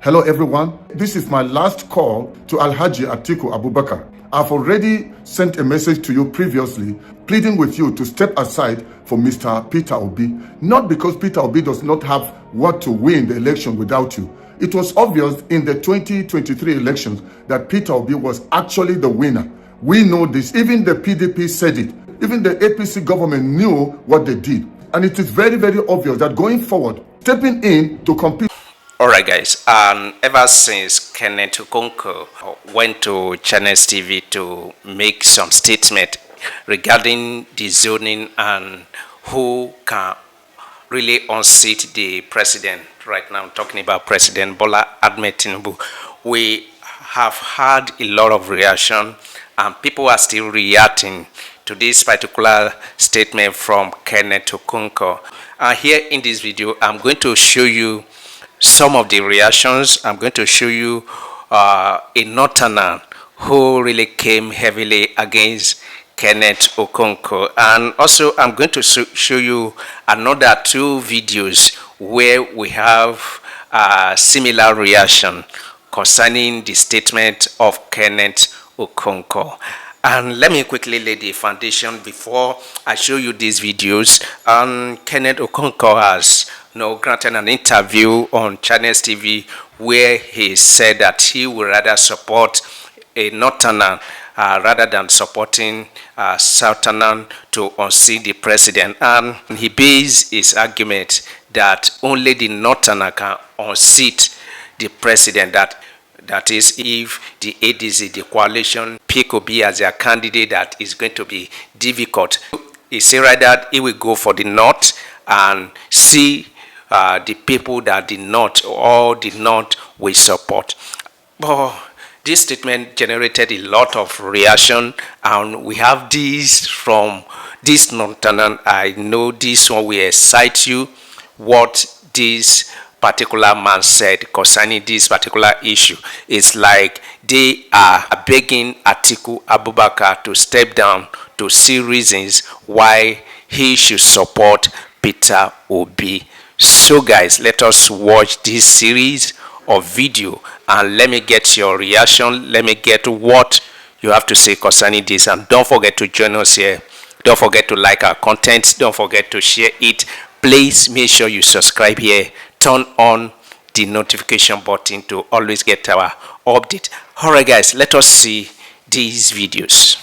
Hello everyone, this is my last call to Alhaji Atiku Abubakar. I've already sent a message to you previously pleading with you to step aside for Mr. Peter Obi, not because Peter Obi does not have what to win the election without you. It was obvious in the 2023 elections that Peter Obi was actually the winner. We know this, even the PDP said it. Even the APC government knew what they did. And it is very, very obvious that going forward, stepping in to compete. Alright guys, ever since Kenneth Okonkwo went to Channels TV to make some statement regarding the zoning and who can really unseat the president, right now I'm talking about President Bola Ahmed Tinubu, we have had a lot of reaction and people are still reacting to this particular statement from Kenneth Okonkwo. Here in this video, I'm going to show you some of the reactions. I'm going to show you a northerner who really came heavily against Kenneth Okonkwo, and also I'm going to show you another two videos where we have a similar reaction concerning the statement of Kenneth Okonkwo. And let me quickly lay the foundation before I show you these videos. Kenneth Okonkwo has granted an interview on Channels TV where he said that he would rather support a northerner rather than supporting a southerner to unseat the president. And he based his argument that only the northerner can unseat the president, that is, if the ADC, the coalition, pick Obi as their candidate, that is going to be difficult. He said rather he will go for the north and see the people that the north will support. But this statement generated a lot of reaction, and we have this from this northerner. I know this one will excite you, what this particular man said concerning this particular issue. It's like they are begging Atiku Abubakar to step down to see reasons why he should support Peter Obi. So guys, let us watch this series of video and let me get your reaction. Let me get what you have to say concerning this, and don't forget to join us here. Don't forget to like our content. Don't forget to share it. Please make sure you subscribe here. Turn on the notification button to always get our update. Alright guys, let us see these videos.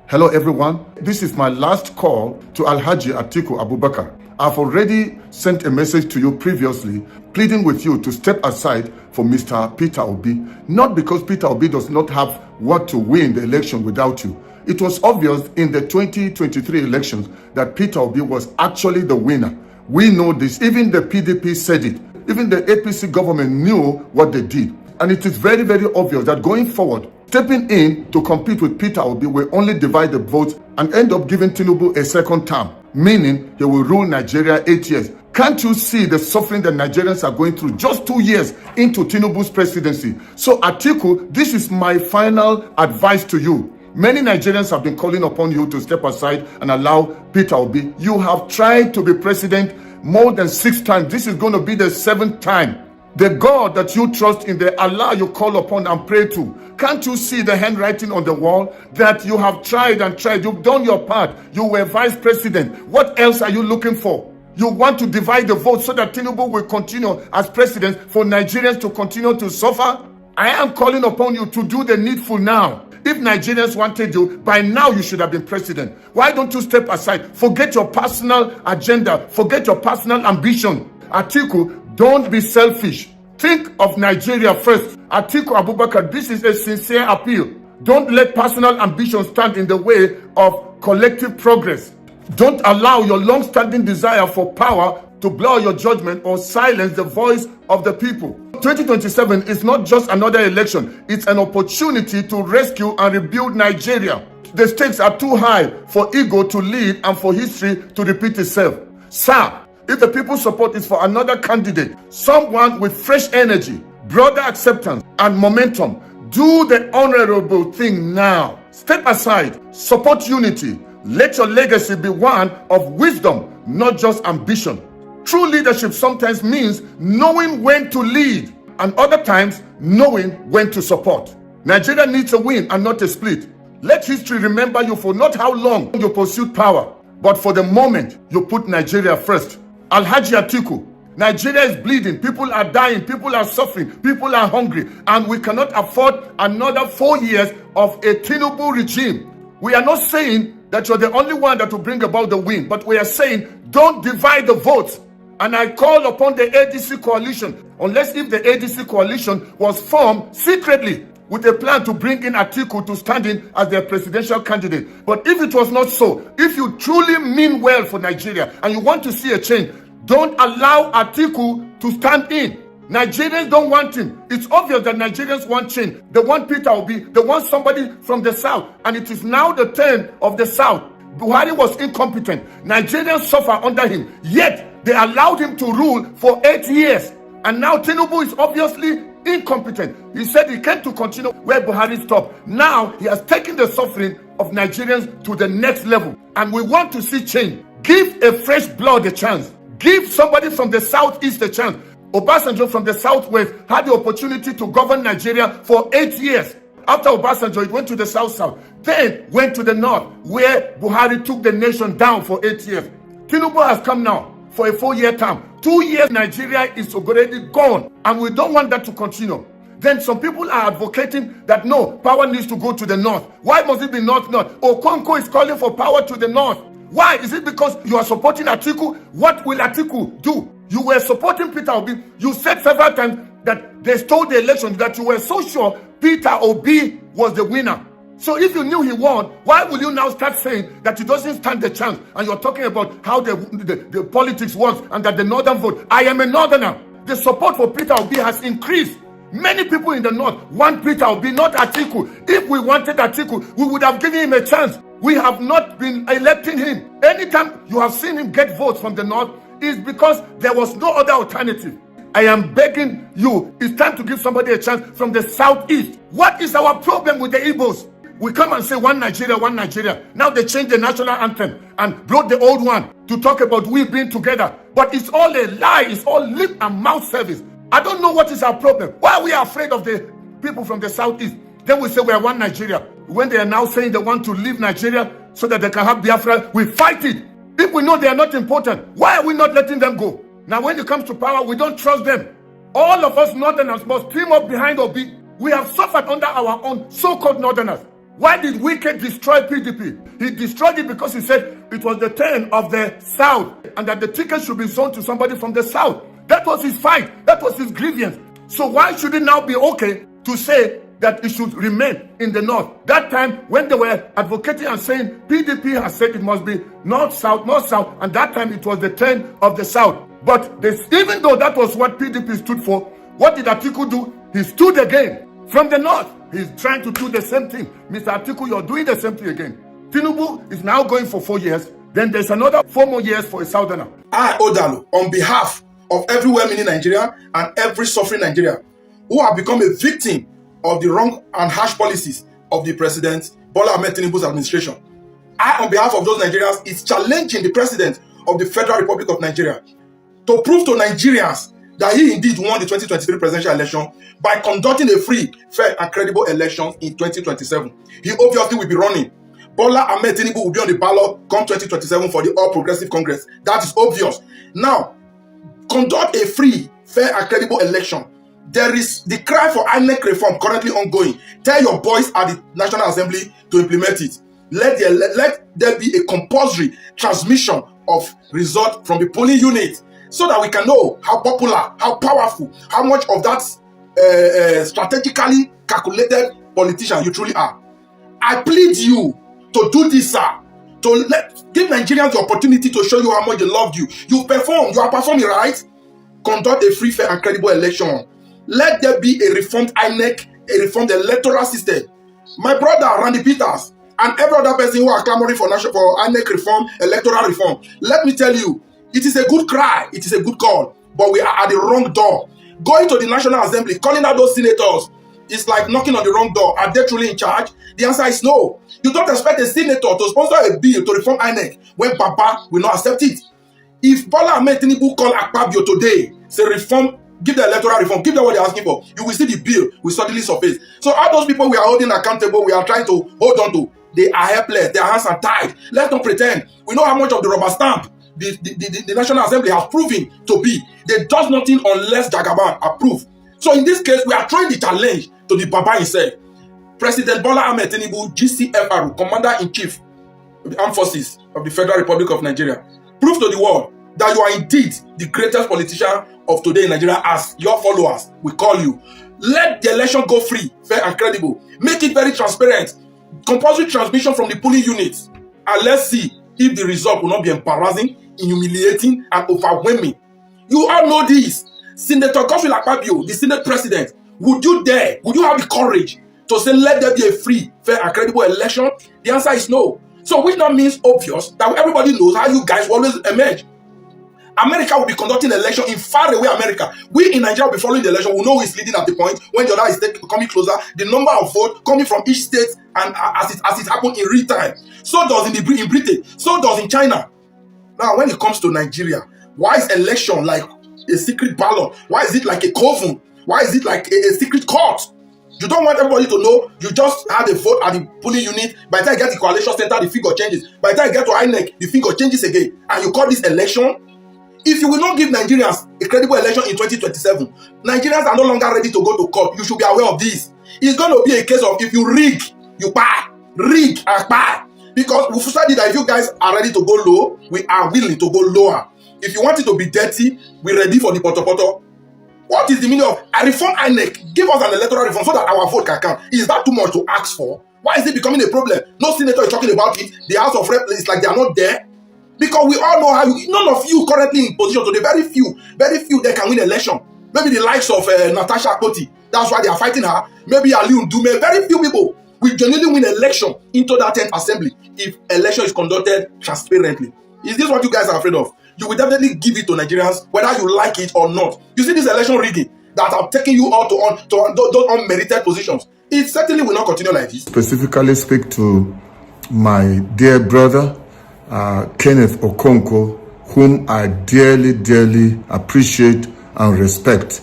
Hello everyone, this is my last call to Alhaji Atiku Abubakar. I've already sent a message to you previously pleading with you to step aside for Mr. Peter Obi, not because Peter Obi does not have what to win the election without you. It was obvious in the 2023 elections that Peter Obi was actually the winner. We know this, even the PDP said it. Even the APC government knew what they did. And it is very, very obvious that going forward, stepping in to compete with Peter Obi will only divide the votes and end up giving Tinubu a second term, meaning he will rule Nigeria 8 years. Can't you see the suffering that Nigerians are going through just 2 years into Tinubu's presidency? So Atiku, this is my final advice to you. Many Nigerians have been calling upon you to step aside and allow Peter Obi. You have tried to be president more than 6 times. This is going to be the 7th time. The God that you trust in, the Allah you call upon and pray to. Can't you see the handwriting on the wall that you have tried and tried? You've done your part. You were vice president. What else are you looking for? You want to divide the vote so that Tinubu will continue as president for Nigerians to continue to suffer? I am calling upon you to do the needful now. If Nigerians wanted you, by now you should have been president. Why don't you step aside? Forget your personal agenda. Forget your personal ambition. Atiku, don't be selfish. Think of Nigeria first. Atiku Abubakar, this is a sincere appeal. Don't let personal ambition stand in the way of collective progress. Don't allow your long-standing desire for power to blur your judgment or silence the voice of the people. 2027 is not just another election. It's an opportunity to rescue and rebuild Nigeria. The stakes are too high for ego to lead and for history to repeat itself. Sir, if the people's support is for another candidate, someone with fresh energy, broader acceptance, and momentum, do the honorable thing now. Step aside, support unity. Let your legacy be one of wisdom, not just ambition. True leadership sometimes means knowing when to lead and other times knowing when to support. Nigeria needs a win and not a split. Let history remember you for not how long you pursued power, but for the moment you put Nigeria first. Alhaji Atiku, Nigeria is bleeding, people are dying, people are suffering, people are hungry, and we cannot afford another 4 years of a Tinubu regime. We are not saying that you're the only one that will bring about the win, but we are saying don't divide the votes. And I call upon the ADC coalition, unless if the ADC coalition was formed secretly with a plan to bring in Atiku to stand in as their presidential candidate. But if it was not so, if you truly mean well for Nigeria and you want to see a change, don't allow Atiku to stand in. Nigerians don't want him. It's obvious that Nigerians want change. They want Peter Obi. They want somebody from the South. And it is now the turn of the South. Buhari was incompetent. Nigerians suffer under him. Yet, they allowed him to rule for 8 years. And now Tinubu is obviously incompetent. He said he came to continue where Buhari stopped. Now, he has taken the suffering of Nigerians to the next level. And we want to see change. Give a fresh blood a chance. Give somebody from the Southeast a chance. Obasanjo from the Southwest had the opportunity to govern Nigeria for 8 years. After Obasanjo, it went to the South-South. Then went to the North, where Buhari took the nation down for 8 years. Tinubu has come now for a 4-year term. 2 years, Nigeria is already gone, and we don't want that to continue. Then some people are advocating that no, power needs to go to the North. Why must it be North-North? Okonkwo is calling for power to the North. Why? Is it because you are supporting Atiku? What will Atiku do? You were supporting Peter Obi. You said several times that they stole the election, that you were so sure Peter Obi was the winner. So if you knew he won, why will you now start saying that he doesn't stand the chance? And you're talking about how the politics works and that the northern vote. I am a northerner. The support for Peter Obi has increased. Many people in the north want Peter Obi, not Atiku. If we wanted Atiku, we would have given him a chance. We have not been electing him. Anytime you have seen him get votes from the north, is because there was no other alternative. I am begging you, it's time to give somebody a chance from the southeast. What is our problem with the Igbos? We come and say one Nigeria, one Nigeria. Now they change the national anthem and brought the old one to talk about we being together. But it's all a lie. It's all lip and mouth service. I don't know what is our problem. Why are we afraid of the people from the southeast? Then we say we are one Nigeria. When they are now saying they want to leave Nigeria so that they can have Biafra, we fight it. If we know they are not important, why are we not letting them go? Now when it comes to power, we don't trust them. All of us northerners must team up behind Obi. We have suffered under our own so-called northerners. Why did Wike destroy PDP? He destroyed it because he said it was the turn of the South and that the ticket should be sold to somebody from the South. That was his fight. That was his grievance. So why should it now be okay to say that it should remain in the North? That time when they were advocating and saying PDP has said it must be North-South, North-South, and that time it was the turn of the South. But even though that was what PDP stood for, what did Atiku do? He stood again from the North. He's trying to do the same thing. Mr. Atiku, you're doing the same thing again. Tinubu is now going for 4 years. Then there's another 4 more years for a Southerner. I, Odalu, on behalf of every well-meaning Nigerian and every suffering Nigerian who have become a victim of the wrong and harsh policies of the President Bola Ahmed Tinubu's administration, I, on behalf of those Nigerians, is challenging the President of the Federal Republic of Nigeria to prove to Nigerians that he indeed won the 2023 presidential election by conducting a free, fair, and credible election in 2027. He obviously will be running. Bola Ahmed Tinubu will be on the ballot come 2027 for the All Progressive Congress. That is obvious. Now, conduct a free, fair, and credible election. There is the cry for INEC reform currently ongoing. Tell your boys at the National Assembly to implement it. Let there be a compulsory transmission of result from the polling unit so that we can know how popular, how powerful, how much of that strategically calculated politician you truly are. I plead you to do this, sir. To give Nigerians the opportunity to show you how much they loved you. You performed. You are performing, right? Conduct a free, fair, and credible election. Let there be a reformed INEC, a reformed electoral system. My brother, Randy Peters, and every other person who are clamoring for INEC reform, electoral reform, let me tell you, it is a good cry, it is a good call, but we are at the wrong door. Going to the National Assembly, calling out those senators, is like knocking on the wrong door. Are they truly in charge? The answer is no. You don't expect a senator to sponsor a bill to reform INEC when Papa will not accept it. If Bola Ahmed Tinubu call Akpabio today, say reform give them electoral reform, give them what they're asking for, you will see the bill will suddenly surface. So all those people we are holding accountable, we are trying to hold on to, they are helpless, their hands are tied. Let's not pretend. We know how much of the rubber stamp the National Assembly has proven to be. They does nothing unless Jagaban approve. So in this case, we are throwing the challenge to the Baba himself. President Bola Ahmed Tinubu, GCFR, Commander-in-Chief of the Armed Forces of the Federal Republic of Nigeria, prove to the world that you are indeed the greatest politician of today in Nigeria, as your followers will call you. Let the election go free, fair and credible. Make it very transparent. Compulsory transmission from the polling units. And let's see if the result will not be embarrassing, humiliating, and overwhelming. You all know this. Senator Godswill Akpabio, the Senate President, would you have the courage to say let there be a free, fair, and credible election? The answer is no. So which now means obvious that everybody knows how you guys will always emerge. America will be conducting election in faraway America. We in Nigeria will be following the election. We know who is leading at the point when the other is coming closer. The number of votes coming from each state, and as it happened in real time. So does in Britain. So does in China. Now, when it comes to Nigeria, why is election like a secret ballot? Why is it like a coven? Why is it like a secret court? You don't want everybody to know. You just had a vote at the polling unit. By the time you get the coalition center, the figure changes. By the time you get to INEC, the figure changes again. And you call this election? If you will not give Nigerians a credible election in 2027, Nigerians are no longer ready to go to court. You should be aware of this. It's going to be a case of if you rig, you buy. Rig and buy. Because we've studied that if you guys are ready to go low, we are willing to go lower. If you want it to be dirty, we're ready for the poto. What is the meaning of a reform INEC? Give us an electoral reform so that our vote can count. Is that too much to ask for? Why is it becoming a problem? No senator is talking about it. The House of Reps is like they are not there. Because we all know how none of you currently in position today, very few that can win election. Maybe the likes of Natasha Akpoti, that's why they are fighting her. Maybe Aliu Ndume, very few people will genuinely win election into that 10th assembly if election is conducted transparently. Is this what you guys are afraid of? You will definitely give it to Nigerians, whether you like it or not. You see this election rigging that have taken you all to those unmerited positions. It certainly will not continue like this. Specifically speak to my dear brother, Kenneth Okonkwo, whom I dearly appreciate and respect.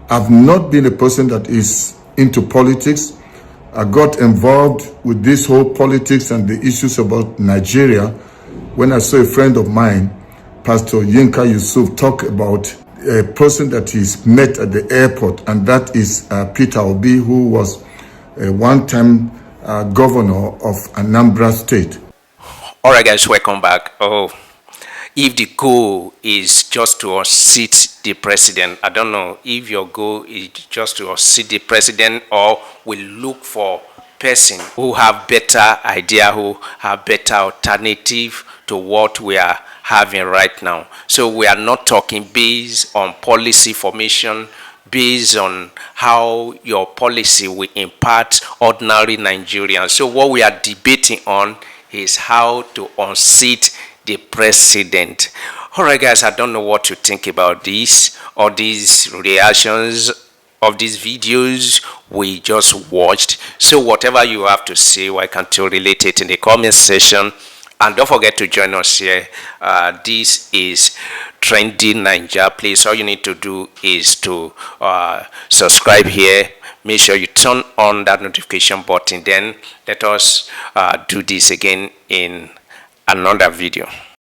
I've not been a person that is into politics. I got involved with this whole politics and the issues about Nigeria when I saw a friend of mine, Pastor Yinka Yusuf, talk about a person that he's met at the airport, and that is Peter Obi, who was a one-time governor of Anambra State. All right, guys, welcome back. If the goal is just to unseat the president, I don't know if your goal is just to unseat the president, or we look for person who have better idea, who have better alternative to what we are having right now. So we are not talking based on policy formation, based on how your policy will impact ordinary Nigerians. So what we are debating on is how to unseat the president. All right, guys, I don't know what you think about this or these reactions of these videos we just watched. So whatever you have to say, why can't you relate it in the comment section? And don't forget to join us here. This is Trending Naija. Please, all you need to do is to subscribe here. Make sure you turn on that notification button. Then let us do this again in another video.